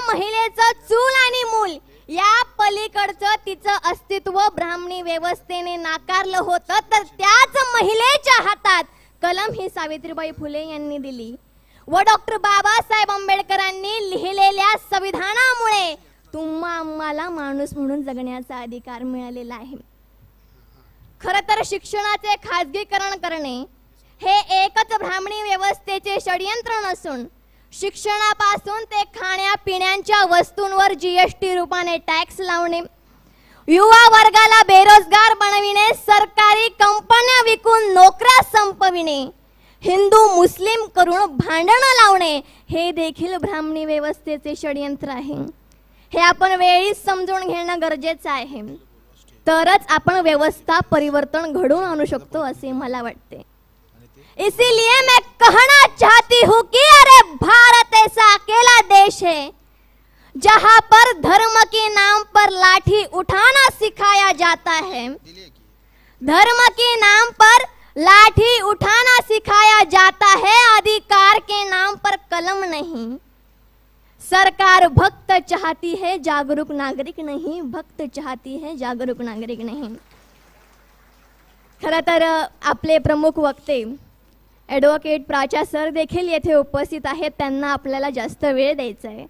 महिलेचं चूल आणि मूल या पलीकडचं तिचं अस्तित्व ब्राह्मणी व्यवस्थेने नाकारलं होतं, तर त्याच महिलेच्या हातात कलम ही सावित्रीबाई फुले यांनी दिली व डॉक्टर बाबासाहेब आंबेडकरांनी लिहिलेल्या संविधानामुळे आम्हाला माणूस म्हणून जगण्याचा अधिकार मिळालेला आहे. खरं तर शिक्षणाचे खाजगीकरण करणे हे एकच ब्राह्मणी व्यवस्थेचे षडयंत्र नसून शिक्षणापासून ते खाण्यापिण्याच्या वस्तूंवर जीएसटी रूपाने टॅक्स लावणे, युवा वर्गाला बेरोजगार बनविणे, सरकारी कंपन्या विकून नोकऱ्या संपविणे, हिंदू मुस्लिम करून भांडणं लावणे हे देखील ब्राह्मणी व्यवस्थेचे षडयंत्र आहे. हे आपण वेळीच समजून घेणं गरजेचं आहे, तरच आपण व्यवस्था परिवर्तन घडवून आणू शकतो असे मला वाटते. इसीलिए मैं कहना चाहती हूँ कि अरे भारत ऐसा अकेला देश है जहाँ पर धर्म के नाम पर लाठी उठाना सिखाया जाता है, धर्म के नाम पर लाठी उठाना सिखाया जाता है, अधिकार के नाम पर कलम नहीं. सरकार भक्त चाहती है जागरूक नागरिक नहीं, भक्त चाहती है जागरूक नागरिक नहीं. खरं तर आपले प्रमुख वक्ते ॲडव्होकेट प्राचा सर देखील येथे उपस्थित आहेत. त्यांना आपल्याला जास्त वेळ द्यायचा आहे.